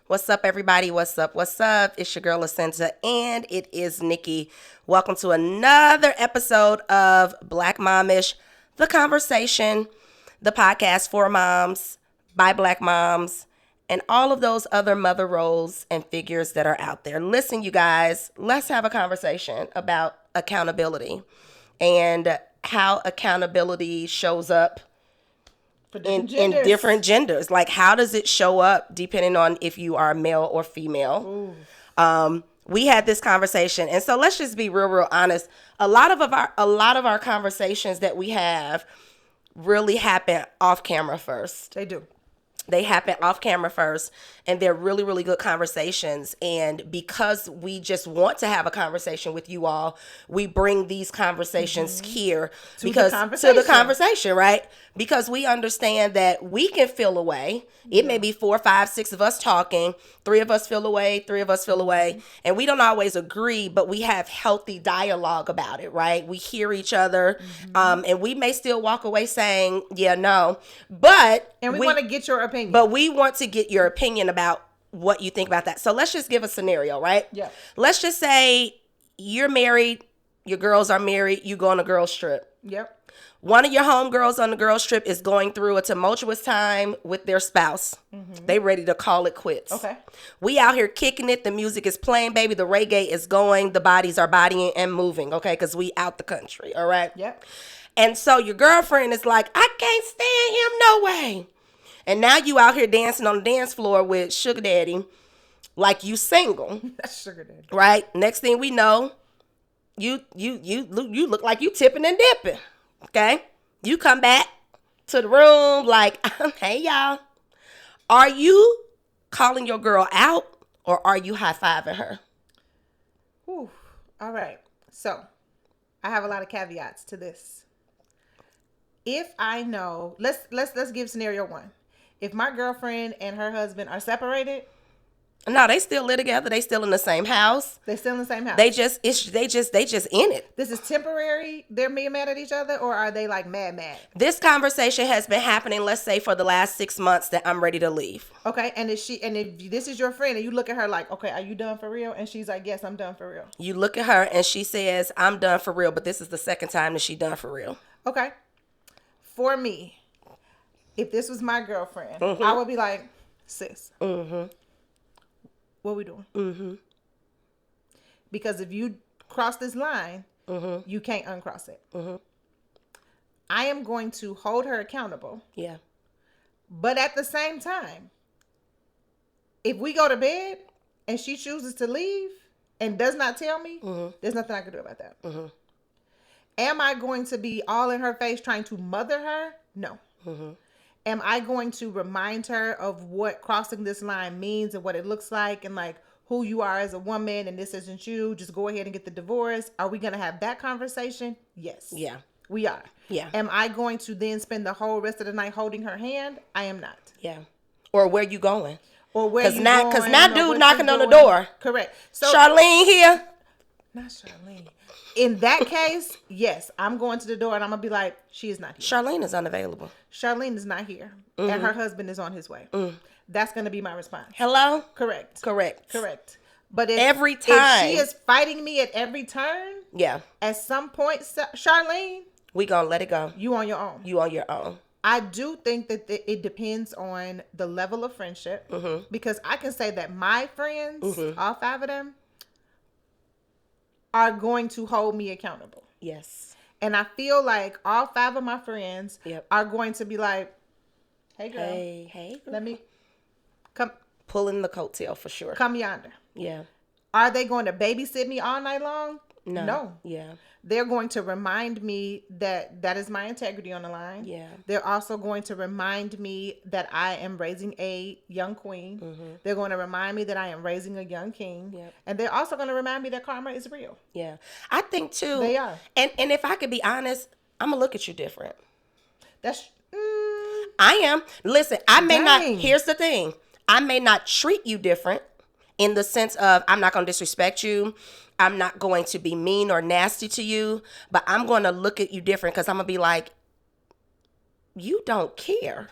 What's up, everybody? What's up? What's up? It's your girl, Jacinta, and it is Nikki. Welcome to another episode of Black Momish, The Conversation, the podcast for moms, by Black moms, and all of those other mother roles and figures that are out there. Listen, you guys, let's have a conversation about accountability and how accountability shows up in different genders. Like, how does it show up depending on if you are male or female? We had this conversation, and so let's just be real honest. A lot of our conversations that we have really happen off camera first. They do. They happen off camera first, and they're really, really good conversations. And because we just want to have a conversation with you all, we bring these conversations here to the conversation, right? Because we understand that we can feel away. It may be 4, 5, 6 of us talking, 3 of us feel away, 3 of us feel away, and we don't always agree, but we have healthy dialogue about it, right? We hear each other, and we may still walk away saying, yeah, no, and we want to get your opinion. But we want to get your opinion about what you think about that. So let's just give a scenario, right? Yeah. Let's just say you're married, your girls are married, you go on a girls trip. Yep. One of your homegirls on the girls trip is going through a tumultuous time with their spouse. They ready to call it quits. Okay. We out here kicking it. The music is playing, baby. The reggae is going. The bodies are bodying and moving, okay? Because we out the country, all right? Yep. And so your girlfriend is like, I can't stand him no way. And now you out here dancing on the dance floor with Sugar Daddy like you single. That's Sugar Daddy. Right? Next thing we know, you look like you tipping and dipping. Okay? You come back to the room like, hey, y'all. Are you calling your girl out or are you high-fiving her? Whew. All right. So, I have a lot of caveats to this. If I know, let's give scenario 1. If my girlfriend and her husband are separated, no, they still live together. They still in the same house. They still in the same house. They just in it. This is temporary. They're being mad at each other, or are they like mad? This conversation has been happening, let's say, for the last 6 months that I'm ready to leave. Okay, and if this is your friend, and you look at her like, okay, are you done for real? And she's like, yes, I'm done for real. You look at her and she says, I'm done for real, but this is the second time that she done for real. Okay. For me, if this was my girlfriend, I would be like, sis, what we doing? Because if you cross this line, you can't uncross it. I am going to hold her accountable. Yeah. But at the same time, if we go to bed and she chooses to leave and does not tell me, there's nothing I can do about that. Am I going to be all in her face trying to mother her? No. Am I going to remind her of what crossing this line means and what it looks like and like who you are as a woman and this isn't you? Just go ahead and get the divorce. Are we going to have that conversation? Yes. Yeah. We are. Yeah. Am I going to then spend the whole rest of the night holding her hand? I am not. Yeah. Or where you going? Or where you going? Because now dude knocking on the door. Correct. So Charlene here. Not Charlene. In that case, yes, I'm going to the door and I'm going to be like, she is not here. Charlene is unavailable. Charlene is not here. And her husband is on his way. That's going to be my response. Hello? Correct. But every time if she is fighting me at every turn, yeah, at some point, Charlene, we going to let it go. You on your own. You on your own. I do think that it depends on the level of friendship. Because I can say that my friends, all 5 of them, are going to hold me accountable. Yes. And I feel like all 5 of my friends are going to be like, hey girl. Hey girl. Let me come. Pulling the coattail for sure. Come yonder. Yeah. Are they going to babysit me all night long? No. Yeah. They're going to remind me that is my integrity on the line. Yeah. They're also going to remind me that I am raising a young queen. They're going to remind me that I am raising a young king. Yep. And they're also going to remind me that karma is real. Yeah. I think too. They are. And if I could be honest, I'm going to look at you different. That's... I am. Listen, I may not... Here's the thing. I may not treat you different in the sense of I'm not going to disrespect you. I'm not going to be mean or nasty to you, but I'm going to look at you different because I'm going to be like, you don't care.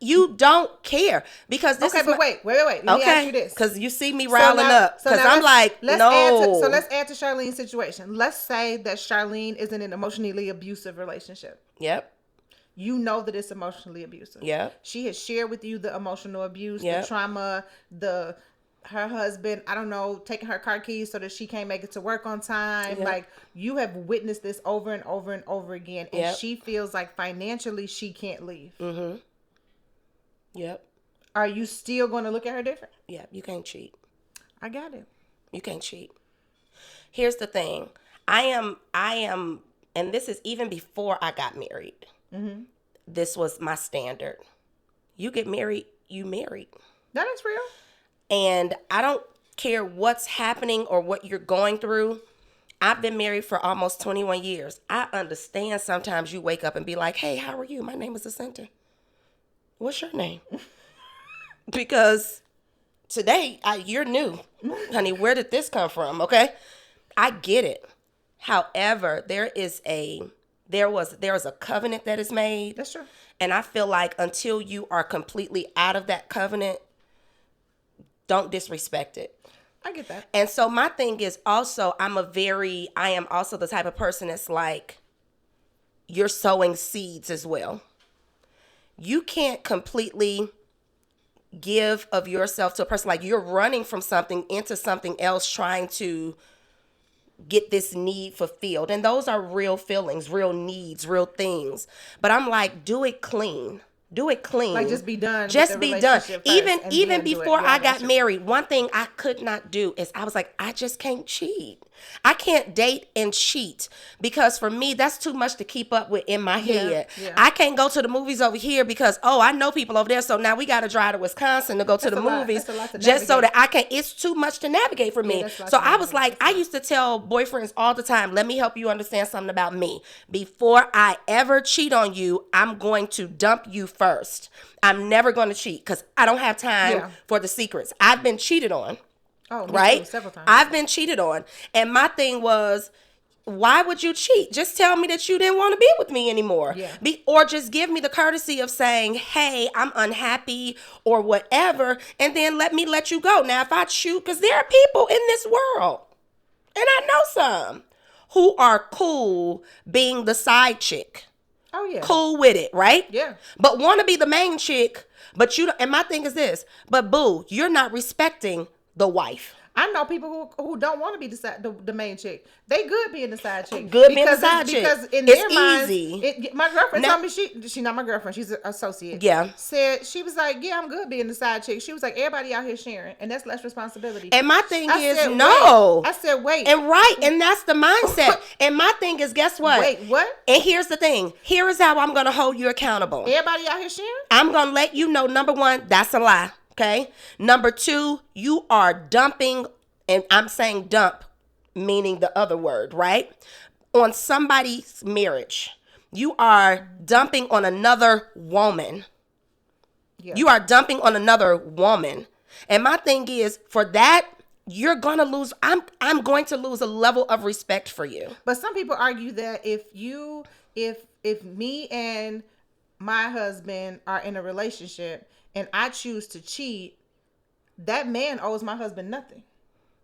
You don't care because this okay, is but wait. Let me ask you this. Because you see me riling up. Because I'm let's add to Charlene's situation. Let's say that Charlene is in an emotionally abusive relationship. Yep. You know that it's emotionally abusive. Yep. She has shared with you the emotional abuse, yep. the trauma, her husband, I don't know, taking her car keys so that she can't make it to work on time. Yep. Like, you have witnessed this over and over and over again. And yep. she feels like financially she can't leave. Mm-hmm. Yep. Are you still going to look at her different? Yeah, you can't cheat. I got it. You can't cheat. Here's the thing. I am, and this is even before I got married. Mm-hmm. This was my standard. You get married, you married. That is real. And I don't care what's happening or what you're going through. I've been married for almost 21 years. I understand sometimes you wake up and be like, hey, how are you? My name is Jacinta. What's your name? Because today, you're new. Honey, where did this come from? Okay? I get it. However, there was a covenant that is made. That's true. And I feel like until you are completely out of that covenant, don't disrespect it. I get that. And so my thing is also, I am also the type of person that's like, you're sowing seeds as well. You can't completely give of yourself to a person. Like, you're running from something into something else, trying to get this need fulfilled. And those are real feelings, real needs, real things. But I'm like, do it clean. Do it clean. Like, just be done. Just be done. Even before I got married, one thing I could not do is I was like, I just can't cheat. I can't date and cheat because for me, that's too much to keep up with in my head. Yeah. I can't go to the movies over here because, I know people over there. So now we got to drive to Wisconsin to go to the movies just so that I can. It's too much to navigate for me. So I was like, I used to tell boyfriends all the time, let me help you understand something about me. Before I ever cheat on you, I'm going to dump you first. I'm never going to cheat because I don't have time for the secrets. I've been cheated on. Oh, me right? Too, several times. I've been cheated on. And my thing was, why would you cheat? Just tell me that you didn't want to be with me anymore. Yeah. Or just give me the courtesy of saying, hey, I'm unhappy or whatever, and then let me let you go. Now, if I shoot, because there are people in this world, and I know some, who are cool being the side chick. Oh, yeah. Cool with it, right? Yeah. But want to be the main chick, but you don't. And my thing is this, but boo, you're not respecting the wife. I know people who don't want to be the main chick. They good being the side chick. Good being the side chick. Because in it's their minds, easy. My girlfriend told me she's not my girlfriend. She's an associate. Yeah. Said she was like, yeah, I'm good being the side chick. She was like, everybody out here sharing, and that's less responsibility. And my thing is said, no. Wait. I said wait. And that's the mindset. And my thing is, guess what? Wait, what? And here's the thing. Here is how I'm gonna hold you accountable. Everybody out here sharing? I'm gonna let you know. Number one, that's a lie. Okay. Number two, you are dumping. And I'm saying dump, meaning the other word, right? On somebody's marriage. You are dumping on another woman. Yeah. You are dumping on another woman. And my thing is, for that, you're going to lose. I'm going to lose a level of respect for you. But some people argue that if me and my husband are in a relationship and I choose to cheat, that man owes my husband nothing.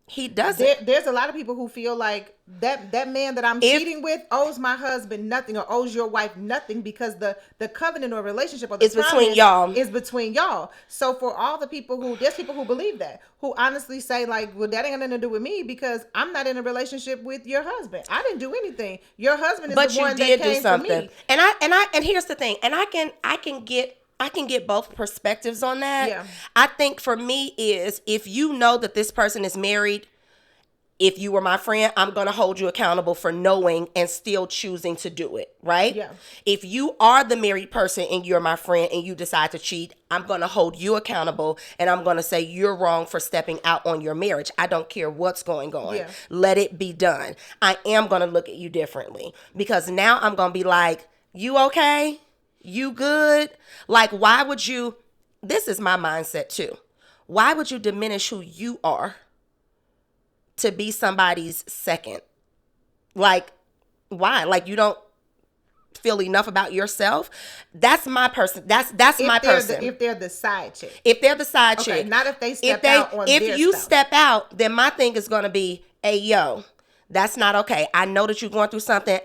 He doesn't. There's a lot of people who feel like that man that I'm cheating with owes my husband nothing or owes your wife nothing because the covenant or relationship or the promise between y'all. Is between y'all. So for all the people there's people who believe that, who honestly say like, well, that ain't got nothing to do with me because I'm not in a relationship with your husband. I didn't do anything. Your husband is the one that came for me. And here's the thing. And I can get both perspectives on that. Yeah. I think for me is if you know that this person is married, if you were my friend, I'm going to hold you accountable for knowing and still choosing to do it, right? Yeah. If you are the married person and you're my friend and you decide to cheat, I'm going to hold you accountable and I'm going to say you're wrong for stepping out on your marriage. I don't care what's going on. Yeah. Let it be done. I am going to look at you differently because now I'm going to be like, you okay? You good? Like, why would you, this is my mindset too. Why would you diminish who you are to be somebody's second? Like, why? Like, you don't feel enough about yourself, that's my person. That's my person. If they're the side chick. If they're the side chick. Not if they step out on their If you stuff. step out, then my thing is going to be, hey, yo, that's not okay. I know that you're going through something.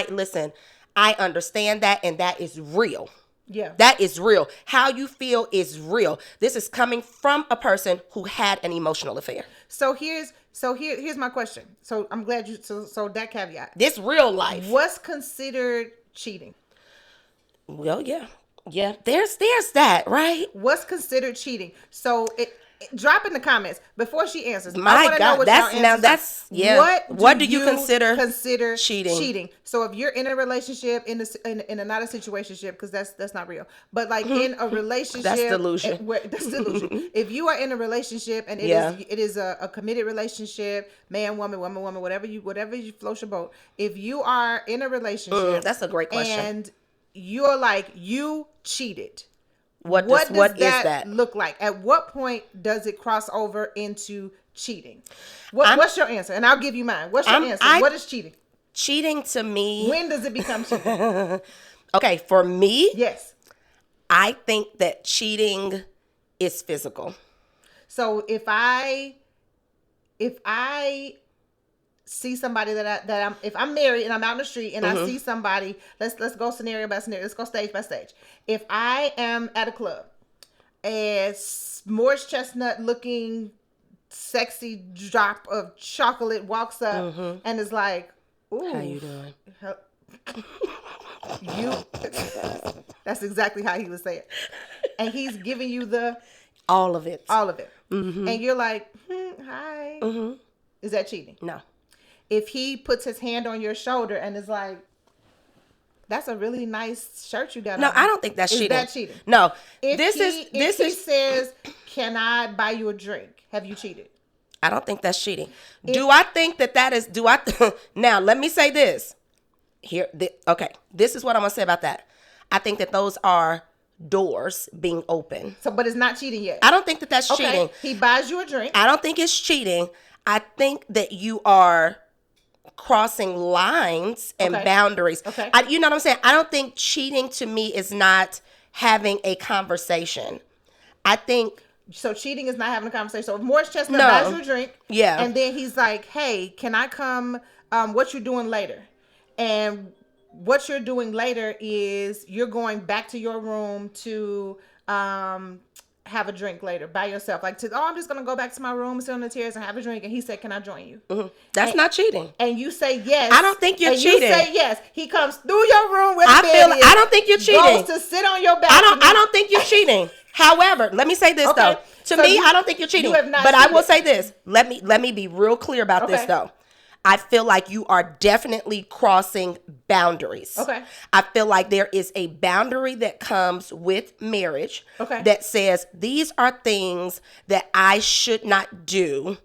Listen, I understand that, and that is real. Yeah. That is real. How you feel is real. This is coming from a person who had an emotional affair. So here's my question. So I'm glad so that caveat. This real life. What's considered cheating? Well, yeah. Yeah. There's that, right? What's considered cheating? So drop in the comments before she answers. My God, what do you consider cheating? So if you're in a relationship, in a not a situationship, because that's not real, but like in a relationship, that's delusion. That's delusion. If you are in a relationship and it is a committed relationship, man, woman, whatever you float your boat. If you are in a relationship, that's a great question, and you're like, you cheated. What does that look like? At what point does it cross over into cheating? What's your answer? And I'll give you mine. What's your answer? What is cheating? Cheating to me. When does it become cheating? Okay, for me, yes. I think that cheating is physical. So if I see somebody if I'm married and I'm out in the street and I see somebody, let's go scenario by scenario. Let's go stage by stage. If I am at a club, a Morris Chestnut looking sexy drop of chocolate walks up and is like, ooh, how you doing? That's exactly how he would say it. And he's giving you all of it. And you're like, hi. Is that cheating? No. If he puts his hand on your shoulder and is like, that's a really nice shirt you got on. No, I don't think that's cheating. Is that cheating? No. If he says, can I buy you a drink? Have you cheated? I don't think that's cheating. Do I think that is, now let me say this. This is what I'm going to say about that. I think that those are doors being open. So, but it's not cheating yet. I don't think that that's cheating. He buys you a drink. I don't think it's cheating. I think that you are crossing lines and boundaries. Okay. You know what I'm saying? I don't think cheating to me is not having a conversation. I think... So cheating is not having a conversation. So if Morris Chestnut buys you a drink, and then he's like, hey, can I come, what you doing later? And what you're doing later is you're going back to your room to have a drink later by yourself. Like, I'm just going to go back to my room, sit on the chairs and have a drink. And he said, can I join you? That's not cheating. And you say yes. I don't think you're cheating. You say yes. He comes through your room where the bed is. I don't think you're cheating. Goes to sit on your back. I don't think you're cheating. However, let me say this though. To me, I don't think you're cheating. But I will say this. Let me be real clear about this though. I feel like you are definitely crossing boundaries. Okay. I feel like there is a boundary that comes with marriage that says these are things that I should not do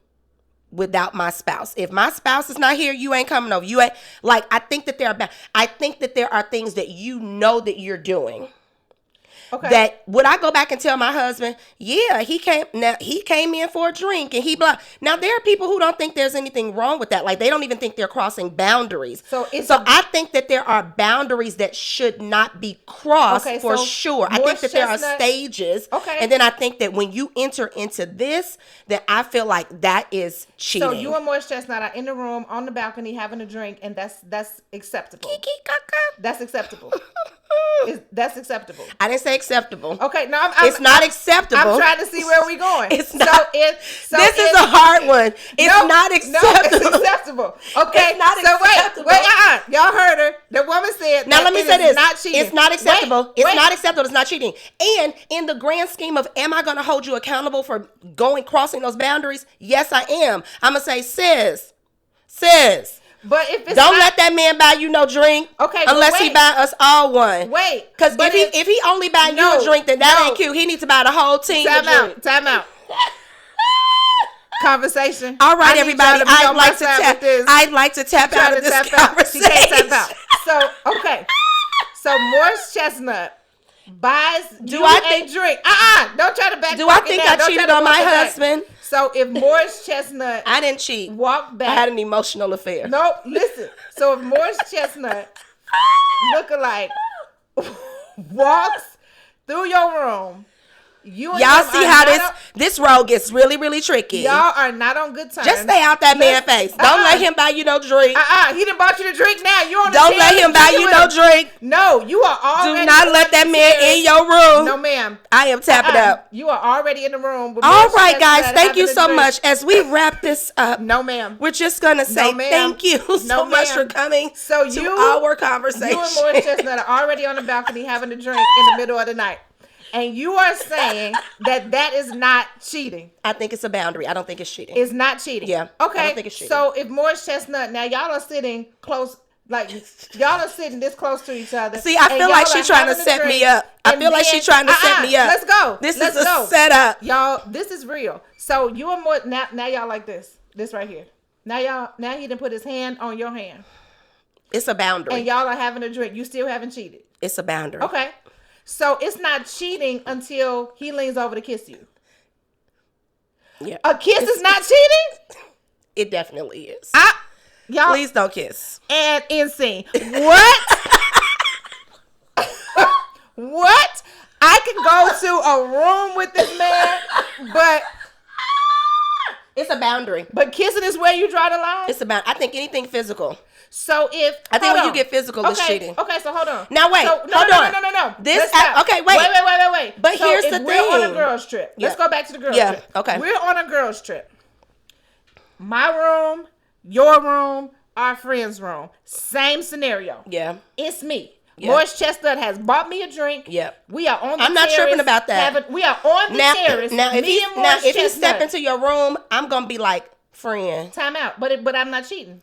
without my spouse. If my spouse is not here, you ain't coming over. You ain't I think that there are things that you know that you're doing. Okay. That would I go back and tell my husband, yeah, he came in for a drink and he blah. Now there are people who don't think there's anything wrong with that. Like they don't even think they're crossing boundaries. So I think that there are boundaries that should not be crossed for sure. I think that there are stages. Okay. And then I think that when you enter into this, that I feel like that is cheating. So you and Morris Chestnut are in the room on the balcony having a drink, and that's acceptable. Kiki kaka. That's acceptable. That's acceptable. I didn't say acceptable. Okay, no, it's not acceptable. I'm trying to see where we're going. It's not. This is a hard one. It's not acceptable. No, it's acceptable. Okay, it's not acceptable. Wait, y'all heard her. The woman said. Now let me say this. Not cheating. It's not acceptable. It's not acceptable. It's not cheating. And in the grand scheme of, am I going to hold you accountable for crossing those boundaries? Yes, I am. I'm gonna say, sis. But if it's don't let that man buy you no drink. Okay, unless he buy us all one. Wait, because if he only buy you a drink, then that ain't cute. He needs to buy the whole team. Time out. Conversation. All right, everybody. I'd like to tap out of this conversation. She can't tap out. So okay. So Morris Chestnut buys a drink. Don't try to back. Do I think I cheated on my husband? So if Morris Chestnut, I didn't cheat. Walk back. I had an emotional affair. Nope. Listen. So if Morris Chestnut lookalike walks through your room. Y'all see how this road gets really, really tricky. Y'all are not on good terms. Just stay out that man's face. Don't let him buy you no drink. He done bought you the drink now. You on the Don't let him buy you no drink. No, you are already. Do not let that man in your room. No, ma'am. I am tapping up. You are already in the room. All right, guys. Thank you so much. As we wrap this up, no, ma'am. We're just gonna say thank you so much for coming to our conversation. You and Morris Chestnut are already on the balcony having a drink in the middle of the night. And you are saying that is not cheating. I think it's a boundary. I don't think it's cheating. It's not cheating. Yeah. Okay. I don't think it's cheating. So if Morris Chestnut, now y'all are sitting close, like y'all are sitting this close to each other. See, I feel like she's trying to set me up. I feel like she's trying to set me up. Let's go. This is a setup. Y'all, this is real. So you and Morris, now y'all like this. This right here. Now he done put his hand on your hand. It's a boundary. And y'all are having a drink. You still haven't cheated. It's a boundary. Okay. So it's not cheating until he leans over to kiss you. Yeah. A kiss is not cheating? It definitely is. Y'all, please don't kiss. And in scene. What? What? I can go to a room with this man, but it's a boundary. But kissing is where you draw the line? It's about, I think anything physical. So if I think when you get physical, it's cheating. Okay, so hold on. Now wait, hold on. No. Okay, wait. But so here's the thing. We're on a girls trip. Let's go back to the girls trip. Okay. We're on a girls trip. My room, your room, our friend's room. Same scenario. Yeah. It's me. Yeah. Morris Chestnut has bought me a drink. Yeah. We are on the I'm not tripping about that. We are on the terrace. Now, if you step into your room, I'm going to be like, friend. Time out. But I'm not cheating.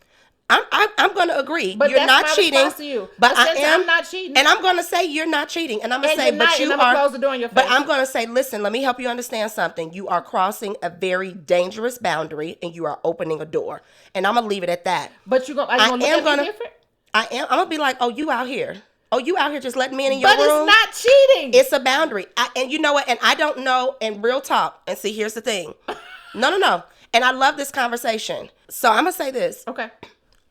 I'm going to agree. But you're not cheating. To you. But I'm not cheating. And I'm going to say you're not cheating. And I'm going to say, but you are. Close the door in your face. But I'm going to say, listen, let me help you understand something. You are crossing a very dangerous boundary and you are opening a door. And I'm going to leave it at that. But are you going to look at me different? I'm going to be like, oh, you out here. Oh, you out here just letting me in your room? But it's not cheating. It's a boundary. And you know what? And I don't know, and real talk, and see, here's the thing. No. And I love this conversation. So I'm going to say this. Okay.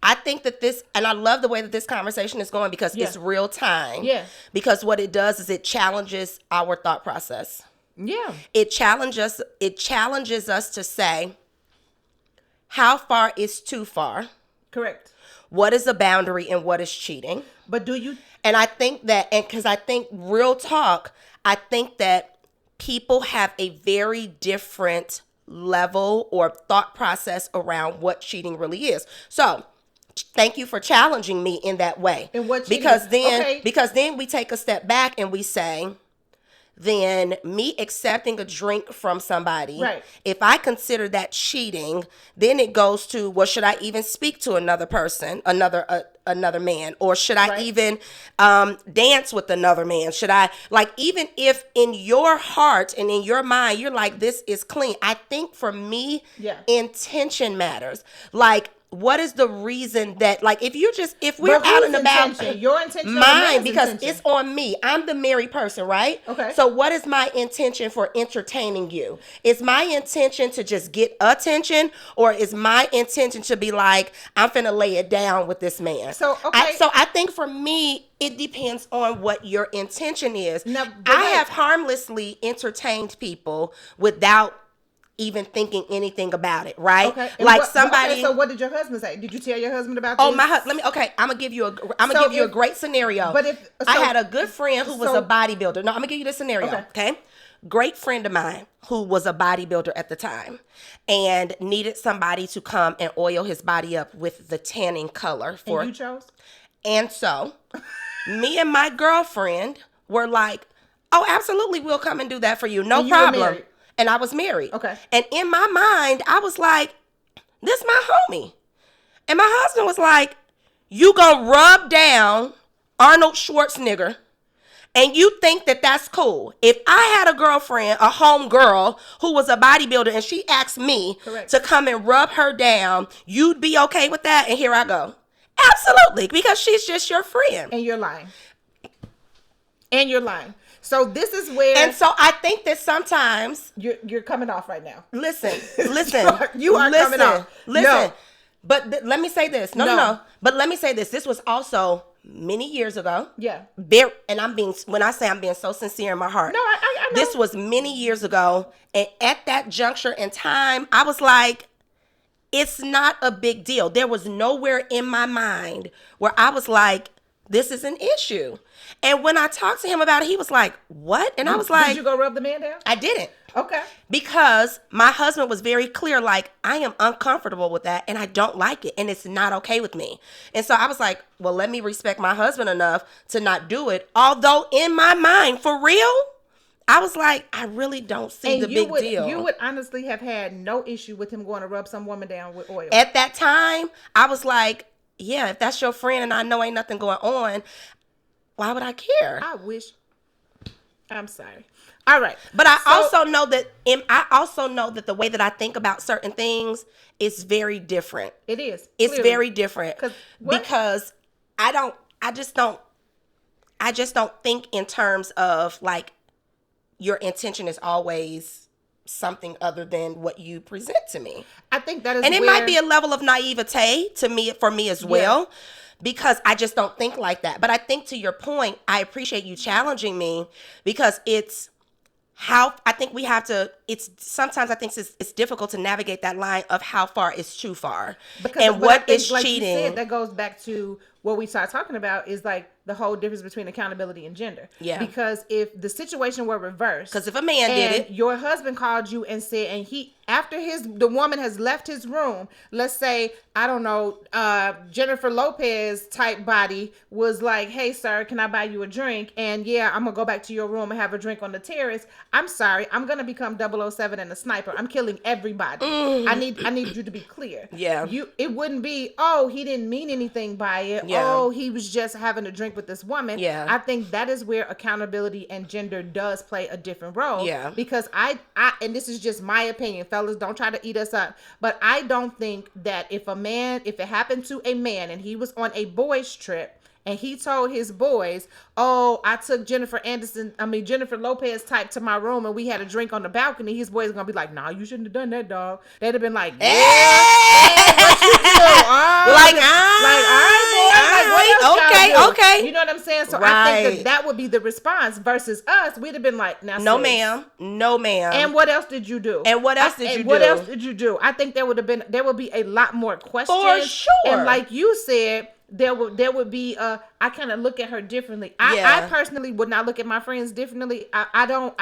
I think that and I love the way that this conversation is going because it's real time. Yeah. Because what it does is it challenges our thought process. Yeah. It challenges us to say, how far is too far? Correct. What is a boundary and what is cheating? But do you... And I think that, and because I think real talk, I think that people have a very different level or thought process around what cheating really is. So thank you for challenging me in that way. And what cheating? Because then we take a step back and we say, then me accepting a drink from somebody, right, if I consider that cheating, then it goes to, well, should I even speak to another person, another man, or should I even dance with another man? Should I, like, even if in your heart and in your mind you're like, this is clean, I think for me, intention matters. Like, what is the reason that, like, if we're out and about, your intention, mine, because it's on me. I'm the married person, right? Okay. So what is my intention for entertaining you? Is my intention to just get attention, or is my intention to be like, I'm finna lay it down with this man? So, okay. I think for me, it depends on what your intention is. Now, I have harmlessly entertained people without even thinking anything about it, right? Okay. Like somebody. So what did your husband say? Did you tell your husband about this? Oh, my husband. I'm gonna give you a great scenario. But I had a good friend who was a bodybuilder. No, I'm gonna give you the scenario. Okay. Great friend of mine who was a bodybuilder at the time and needed somebody to come and oil his body up with the tanning color for. And you chose? And so, me and my girlfriend were like, "Oh, absolutely, we'll come and do that for you. No problem." And I was married. Okay. And in my mind, I was like, this my homie. And my husband was like, you gonna rub down Arnold Schwarzenegger and you think that that's cool. If I had a girlfriend, a home girl who was a bodybuilder and she asked me to come and rub her down, you'd be okay with that? And here I go. Absolutely, because she's just your friend. And you're lying. So this is where, and so I think that sometimes you're coming off right now. Listen, you are coming off. Listen, but let me say this. No. But let me say this. This was also many years ago. Yeah. And when I say I'm being so sincere in my heart. No, I know. This was many years ago. And at that juncture in time, I was like, it's not a big deal. There was nowhere in my mind where I was like, this is an issue. And when I talked to him about it, he was like, what? And I was like, did you go rub the man down? I didn't. Okay. Because my husband was very clear, like, I am uncomfortable with that and I don't like it and it's not okay with me. And so I was like, well, let me respect my husband enough to not do it. Although in my mind, for real, I was like, I really don't see the big deal. You would honestly have had no issue with him going to rub some woman down with oil. At that time, I was like, yeah, if that's your friend and I know ain't nothing going on, why would I care? I wish. I'm sorry. All right. But I also know that the way that I think about certain things is very different. It is. It's very different. Because I just don't think in terms of like your intention is always something other than what you present to me. I think that is, and it might be a level of naivete for me as well, because I just don't think like that. But I think, to your point, I appreciate you challenging me, because it's how I think we have to. Sometimes I think it's difficult to navigate that line of how far is too far, and what is cheating. You said, that goes back to what we started talking about, is like the whole difference between accountability and gender. Yeah. Because if the situation were reversed, because if a man did it, your husband called you and said, and after the woman has left his room, let's say, I don't know, Jennifer Lopez type body was like, hey sir, can I buy you a drink? And yeah, I'm gonna go back to your room and have a drink on the terrace. I'm sorry, I'm gonna become 007 and a sniper. I'm killing everybody. I need you to be clear. Yeah. It wouldn't be, oh, he didn't mean anything by it. Yeah. Oh, he was just having a drink with this woman. Yeah. I think that is where accountability and gender does play a different role. Yeah. Because I and this is just my opinion, fellas, don't try to eat us up, but I don't think that if it happened to a man and he was on a boys trip and he told his boys, oh, I took Jennifer Lopez type to my room and we had a drink on the balcony, his boys are going to be like, nah, you shouldn't have done that, dog. They'd have been like, yeah, what you do? Okay. You know what I'm saying? So I think that would be the response versus us. We'd have been like, now, no ma'am. And what else did you do? What else did you do? I think there would be a lot more questions. For sure. And like you said, there would be I kind of look at her differently. I personally would not look at my friends differently. I don't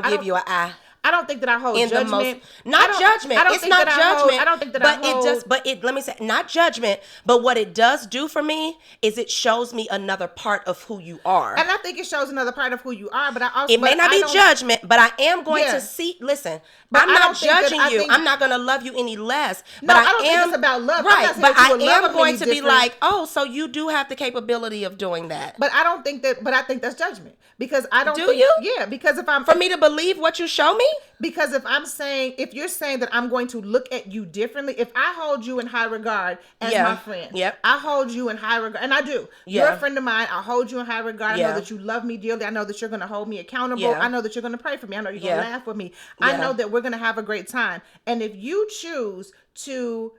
give you an eye. I don't think that I hold judgment. Not judgment. It's not judgment. I don't think that I hold. Let me say, not judgment, but what it does do for me is it shows me another part of who you are. And I think it shows another part of who you are, but I also. It may not be judgment, but I am going to see, listen, I'm not judging you. I'm not going to love you any less. But I don't think it's about love. Right, but I am going to be like, oh, so you do have the capability of doing that. But I don't think that, but I think that's judgment. Because I don't think, you? Yeah, because for me to believe what you show me? Because if you're saying that I'm going to look at you differently, if I hold you in high regard as my friend, I hold you in high regard, and I do. You're a friend of mine. I hold you in high regard. I know that you love me dearly. I know that you're going to hold me accountable. I know that you're going to pray for me. I know you're going to laugh with me. I know that we're going to have a great time. And if you choose to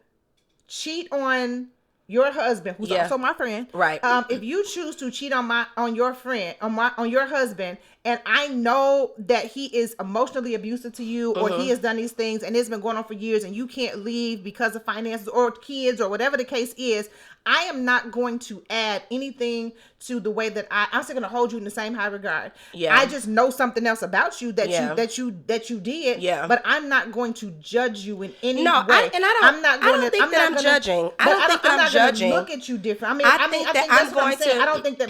cheat on your husband, who's also my friend, right? If you choose to cheat on your husband, and I know that he is emotionally abusive to you, or he has done these things, and it's been going on for years, and you can't leave because of finances or kids or whatever the case is, I am not going to add anything to the way that I'm still going to hold you in the same high regard. Yeah. I just know something else about you that you did. Yeah. But I'm not going to judge you in any way. I don't think that I'm judging. I don't think that I'm judging. Look at you different. I think that's what I'm saying. I don't think that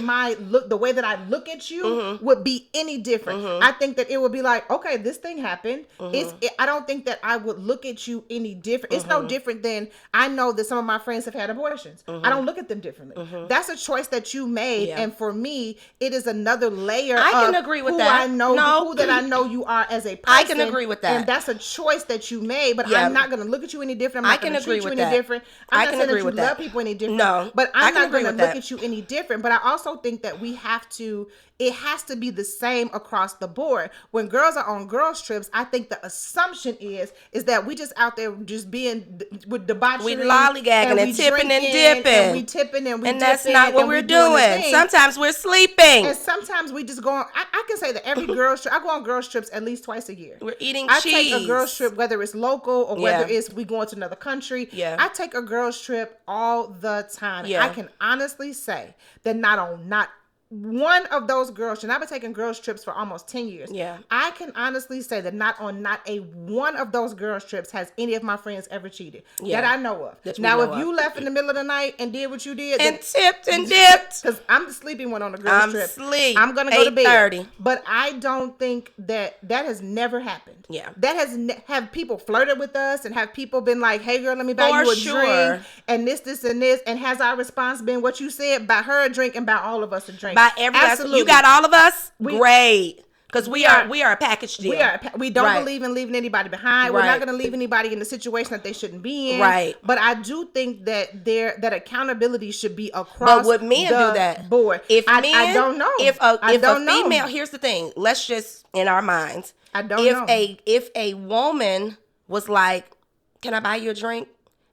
the way that I look at you would be any different. I think that it would be like, okay, this thing happened. I don't think that I would look at you any different. It's no different than, I know that some of my friends have had abortions. I don't look at them differently. That's a choice that you made, and for me, it is another layer. I can agree with that. Who that I know you are as a person. I can agree with that, and that's a choice that you made. But I'm not going to look at you any different. I'm not going to treat you any different. I'm not saying that you love people any different. No, but I'm not going to look at you any different. But I also think that we have to. it has to be the same across the board. When girls are on girls trips, I think the assumption is that we just out there just being with debauchery. We lollygagging and tipping and dipping. And we tipping and we and dipping. That's not what we're doing. Sometimes we're sleeping. And sometimes we just go on. I can say that every girls trip, I go on girls trips at least twice a year. We're eating cheese. I take a girls trip, whether it's local or whether it's we going to another country. Yeah. I take a girls trip all the time. Yeah. I can honestly say that not one of those girls, and I've been taking girls trips for almost 10 years. Yeah. I can honestly say that not a one of those girls trips has any of my friends ever cheated that I know of. Now, if you left in the middle of the night and did what you did. And tipped and dipped. Because I'm the sleeping one on the girls trip. I'm going to go to bed. But I don't think that has never happened. Yeah. That has have people flirted with us and have people been like, hey girl, let me buy you a drink. And this, and this. And has our response been what you said? Buy her a drink and buy all of us a drink. By everybody, you got all of us. Great, because we are a package deal. We don't believe in leaving anybody behind. We're not going to leave anybody in a situation that they shouldn't be in. Right. But I do think that accountability should be across. But would men do that? Board. I don't know. If a female, here's the thing. Let's just in our minds. I don't know. If a woman was like, "Can I buy you a drink?"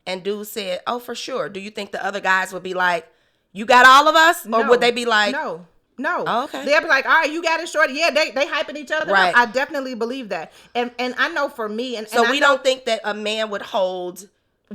and dude said, "Oh, for sure." Do you think the other guys would be like, "You got all of us," or would they be like, "No"? No. Oh, okay. They'll be like, all right, you got it, shorty. Yeah, they hyping each other up. I definitely believe that. And I know for me, and we don't think that a man would hold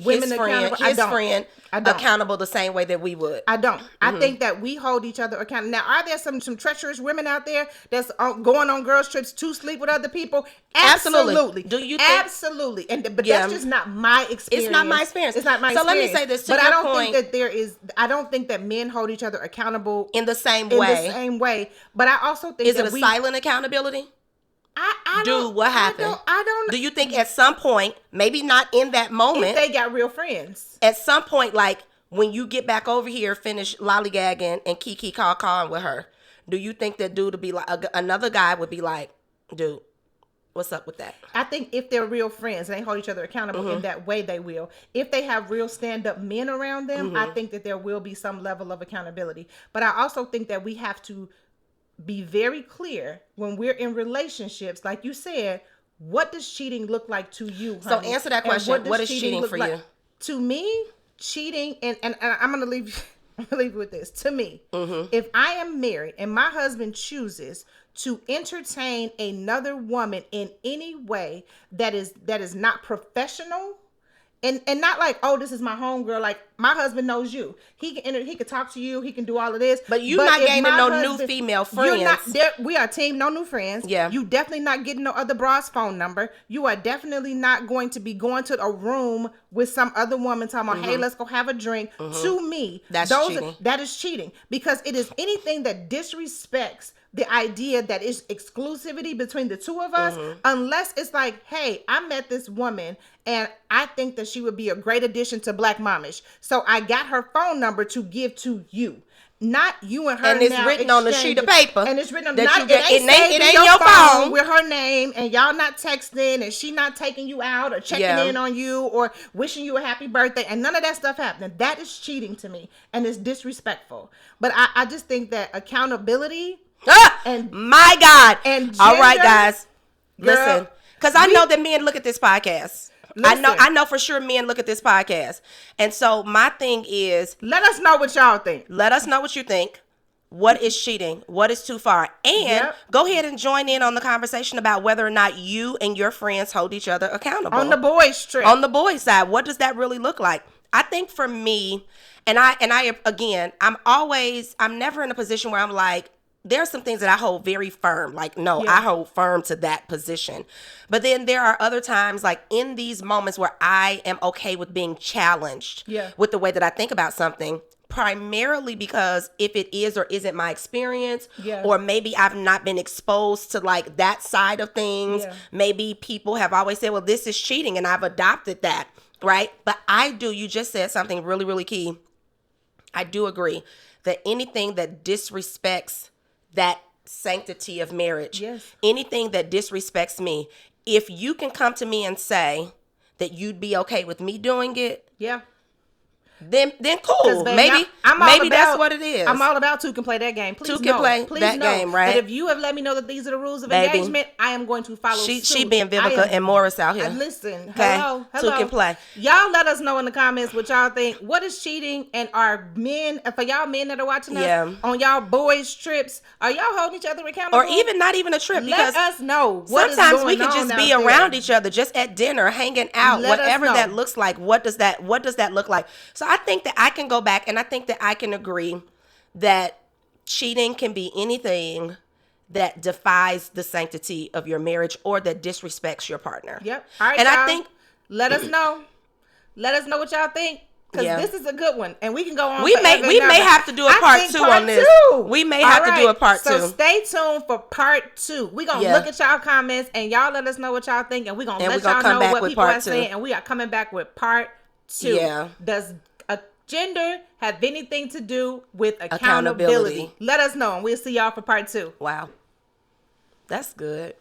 women his friend accountable the same way that we would. I don't. I think that we hold each other accountable. Now, are there some treacherous women out there that's going on girls trips to sleep with other people? Absolutely. Do you think? Absolutely. But that's just not my experience. It's not my experience. It's not my experience. So let me say this to but your I don't point. think that I don't think that men hold each other accountable in the same way. But I also think is it a silent accountability? What happened? I don't. Do you think at some point, maybe not in that moment, if they got real friends, at some point, like when you get back over here, finish lollygagging and kiki calling with her, do you think that dude would be like another guy would be like, dude, what's up with that? I think if they're real friends and they hold each other accountable in that way, they will. If they have real stand-up men around them, I think that there will be some level of accountability. But I also think that we have to be very clear when we're in relationships, like you said, what does cheating look like to you, honey? So answer that question. What is cheating for you? To me, cheating, and I'm gonna leave you with this. To me, if I am married and my husband chooses to entertain another woman in any way that is not professional, and not like, oh, this is my homegirl. Like, my husband knows you. He can talk to you. He can do all of this. But you're not gaining no new female friends. We are a team, no new friends. Yeah. You definitely not getting no other bra's phone number. You are definitely not going to be going to a room with some other woman talking about, hey, let's go have a drink. To me, cheating. That is cheating, because it is anything that disrespects the idea that it's exclusivity between the two of us, unless it's like, hey, I met this woman and I think that she would be a great addition to Black Momish. So I got her phone number to give to you. Not you and her. And it's written on a sheet of paper. And it's written on that it ain't your phone with her name, and y'all not texting, and she not taking you out or checking in on you or wishing you a happy birthday, and none of that stuff happening. That is cheating to me, and it's disrespectful. But I just think that accountability. And my God. And gender, all right, guys, listen, because I know that men look at this podcast. I know for sure men look at this podcast. And so my thing is, let us know what y'all think. Let us know what you think. What is cheating? What is too far? And go ahead and join in on the conversation about whether or not you and your friends hold each other accountable. On the boys' trip. On the boys' side, what does that really look like? I think for me, and I again, I'm never in a position where I'm like, there are some things that I hold very firm. Like, no, I hold firm to that position. But then there are other times, like in these moments where I am okay with being challenged with the way that I think about something, primarily because if it is or isn't my experience, or maybe I've not been exposed to like that side of things. Maybe people have always said, well, this is cheating, and I've adopted that, right? But you just said something really, really key. I do agree that anything that disrespects that sanctity of marriage, anything that disrespects me, if you can come to me and say that you'd be okay with me doing it, then cool. Babe, maybe that's what it is. I'm all about two can play that game. Please two can play that game, right? But if you have let me know that these are the rules of engagement, I am going to follow suit. She being Vivica and Morris out here. Listen, okay? hello. Two can play. Y'all let us know in the comments what y'all think. What is cheating? And are men, for y'all men that are watching us on y'all boys trips, are y'all holding each other accountable? Or even not even a trip? Let us know. Sometimes we can just be around each other, just at dinner, hanging out, whatever that looks like. What does that look like? So I think that I can go back and I think that I can agree that cheating can be anything that defies the sanctity of your marriage or that disrespects your partner. Yep. All right, and y'all, I think let us know. Let us know what y'all think. Because this is a good one. And we can go on. We may have to do a part 2 on this. We may have to do a part 2. So stay tuned for part 2. We're going to look at y'all comments and y'all let us know what y'all think. And we're going to let y'all know what people are saying. And we are coming back with part 2. Yeah. Does gender have anything to do with accountability? Let us know. And we'll see y'all for part 2. Wow. That's good.